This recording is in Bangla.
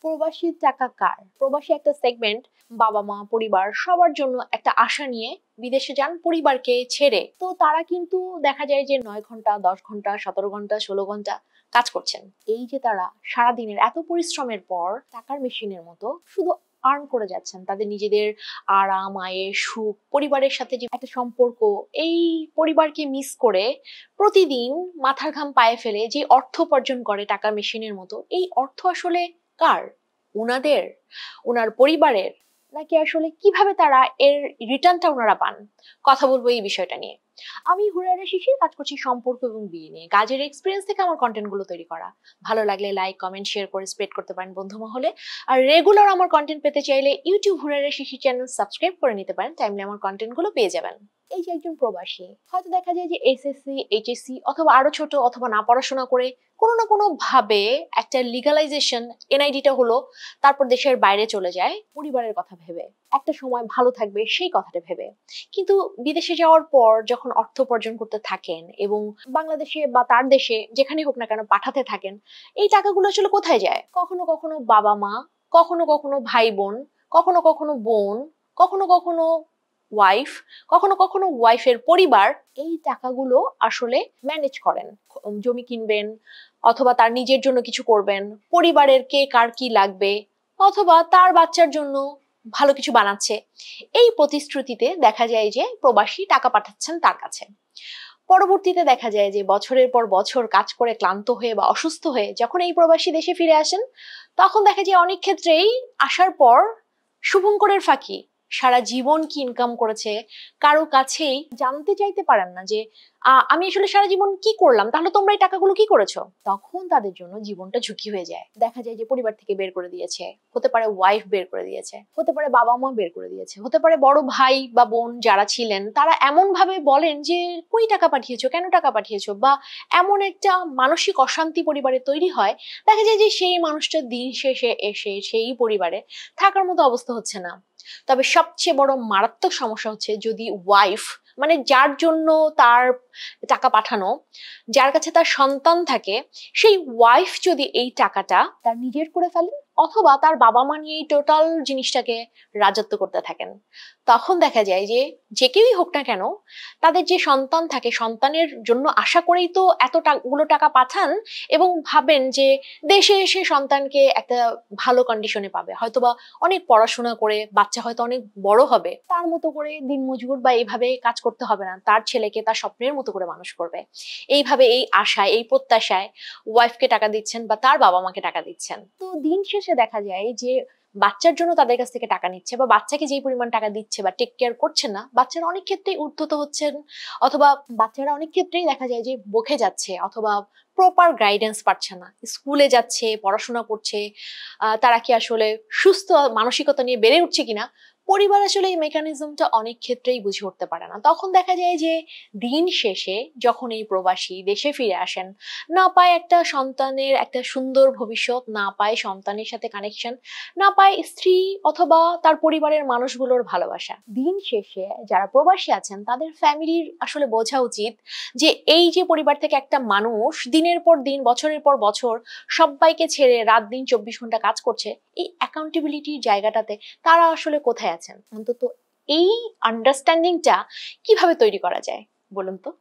প্রবাসী টাকা কার? প্রবাসী একটা সেগমেন্ট, বাবা মা পরিবার সবার জন্য একটা আশা নিয়ে বিদেশে যান পরিবারকে ছেড়ে। তো তারা কিন্তু দেখা যায় যে 9 ঘন্টা, 10 ঘন্টা, 17 ঘন্টা, 16 ঘন্টা কাজ করছেন। এই যে তারা সারাদিনের এত পরিশ্রমের পর টাকার মেশিনের মতো শুধু আর্ন করে যাচ্ছেন, তাদের নিজেদের আরাম, আয়ের সুখ, পরিবারের সাথে যে একটা সম্পর্ক, এই পরিবারকে মিস করে প্রতিদিন মাথার ঘাম পায়ে ফেলে যে অর্থ উপার্জন করে টাকার মেশিনের মতো, এই অর্থ আসলে কার? উনাদের, উনার পরিবারের, নাকি আসলে কিভাবে তারা এর রিটার্নটা ওনারা পান? কথা বলবো এই বিষয়টা নিয়ে। আমি হুরায়রা শিশির, কাজ করছি সম্পর্ক এবং বিয়ে নিয়ে। কাজের এক্সপিরিয়েন্স থেকে আমার কন্টেন্ট গুলো তৈরি করা। ভালো লাগলে লাইক, কমেন্ট, শেয়ার করে স্প্রেড করতে পারেন বন্ধু মহলে। আর রেগুলার আমার কন্টেন্ট পেতে চাইলে ইউটিউব হুরায়রা শিশির চ্যানেল সাবস্ক্রাইব করে নিতে পারেন, টাইমলে আমার কন্টেন্ট গুলো পেয়ে যাবেন। এই যে একজন প্রবাসী হয়তো দেখা যায় যে এসএসসি, এইচএসসি অথবা আরো ছোট অথবা না পড়াশোনা করে কোনো না কোনো ভাবে একটা লিগালাইজেশন, এনআইডিটা হলো, তারপর দেশের বাইরে চলে যায় পরিবারের কথা ভেবে, একটা সময় ভালো থাকবে সেই কথাটা ভেবে। কিন্তু বিদেশে যাওয়ার পর যখন অর্থ উপার্জন করতে থাকেন এবং বাংলাদেশে বা তার দেশে যেখানে হোক না কেন পাঠাতে থাকেন, এই টাকাগুলো আসলে কোথায় যায়? কখনো কখনো বাবা মা, কখনো কখনো ভাই বোন, কখনো কখনো বোন, কখনো কখনো ওয়াইফ, কখনো কখনো ওয়াইফের পরিবার এই টাকাগুলো আসলে ম্যানেজ করেন। জমি কিনবেন, অথবা তার নিজের জন্য কিছু করবেন, পরিবারের কে কার কি লাগবে, অথবা তার বাচ্চার জন্য ভালো কিছু বানাচ্ছে, এই প্রতিশ্রুতিতে দেখা যায় যে প্রবাসী টাকা পাঠাচ্ছেন তার কাছে। পরবর্তীতে দেখা যায় যে বছরের পর বছর কাজ করে ক্লান্ত হয়ে বা অসুস্থ হয়ে যখন এই প্রবাসী দেশে ফিরে আসেন, তখন দেখা যায় অনেক ক্ষেত্রেই আসার পর শুভঙ্করের ফাঁকি, সারা জীবন কি ইনকাম করেছে কারো কাছেই জানতে চাইতে পারেন না যে আমি আসলে সারা জীবন কি করলাম, তাহলে তোমরা এই টাকাগুলো কি করেছো। তখন তাদের জন্য জীবনটা ঝুঁকি হয়ে যায়। দেখা যায় যে পরিবার থেকে বের করে দিয়েছে, হতে পারে ওয়াইফ বের করে দিয়েছে, হতে পারে বাবা মা বের করে দিয়েছে, হতে পারে বড় ভাই বা বোন যারা ছিলেন তারা এমন ভাবে বলেন যে কই টাকা পাঠিয়েছো, কেন টাকা পাঠিয়েছো, বা এমন একটা মানসিক অশান্তি পরিবারে তৈরি হয়। দেখা যায় যে সেই মানুষটা দিন শেষে এসে সেই পরিবারে থাকার মতো অবস্থা হচ্ছে না। তবে সবচেয়ে বড় মারাত্মক সমস্যা হচ্ছে যদি ওয়াইফ, মানে যার জন্য তার টাকা পাঠানো, যার কাছে তার সন্তান থাকে, সেই ওয়াইফ যদি এই টাকাটা তার নিজের করে ফেলেন অথবা তার বাবা মা নিয়ে এই টোটাল জিনিসটাকে রাজত্ব করতে থাকেন, তখন দেখা যায় যে যে কেউই হোক না কেন তাদের যে সন্তান থাকে, সন্তানের জন্য আশা করেই তো এত গুলো টাকা পাঠান এবং ভাবেন যে দেশে এসে সন্তানকে একটা ভালো কন্ডিশনে পাবে, হয়তোবা অনেক পড়াশোনা করে বাচ্চা হয়তো অনেক বড় হবে, তার মতো করে দিনমজুর বা এইভাবে কাজ করতে হবে না, তার ছেলেকে তার স্বপ্নের মতো করে মানুষ করবে। এইভাবে এই আশায়, এই প্রত্যাশায় ওয়াইফকে টাকা দিচ্ছেন বা তার বাবা মাকে টাকা দিচ্ছেন। তো দিন শেষে দেখা যায় যে বাচ্চার জন্য তাদের কাছ থেকে টাকা নিচ্ছে বা বাচ্চাকে যেই পরিমাণ টাকা দিচ্ছে বা টেক কেয়ার করছেন না, বাচ্চারা অনেক ক্ষেত্রেই উদ্ধত হচ্ছেন, অথবা বাচ্চারা অনেক ক্ষেত্রেই দেখা যায় যে বকে যাচ্ছে অথবা প্রপার গাইডেন্স পাচ্ছে না। স্কুলে যাচ্ছে, পড়াশোনা করছে, তারা কি আসলে সুস্থ মানসিকতা নিয়ে বেড়ে উঠছে কিনা, পরিবার আসলে এই মেকানিজমটা অনেক ক্ষেত্রেই বুঝে উঠতে পারে না। তখন দেখা যায় যে দিন শেষে যখন এই প্রবাসী দেশে ফিরে আসেন, না পায় একটা সন্তানের একটা সুন্দর ভবিষ্যৎ, না পায় সন্তানের সাথে কানেকশন, না পায় স্ত্রী অথবা তার পরিবারের মানুষগুলোর ভালোবাসা। দিন শেষে যারা প্রবাসী আছেন তাদের ফ্যামিলির আসলে বোঝা উচিত যে এই যে পরিবার থেকে একটা মানুষ দিনের পর দিন, বছরের পর বছর সবাইকে ছেড়ে রাত দিন 24 ঘন্টা কাজ করছে, এই অ্যাকাউন্টেবিলিটির জায়গাটাতে তারা আসলে কোথায় আছেন? অন্তত এই আন্ডারস্ট্যান্ডিংটা কিভাবে তৈরি করা যায় বলুন তো।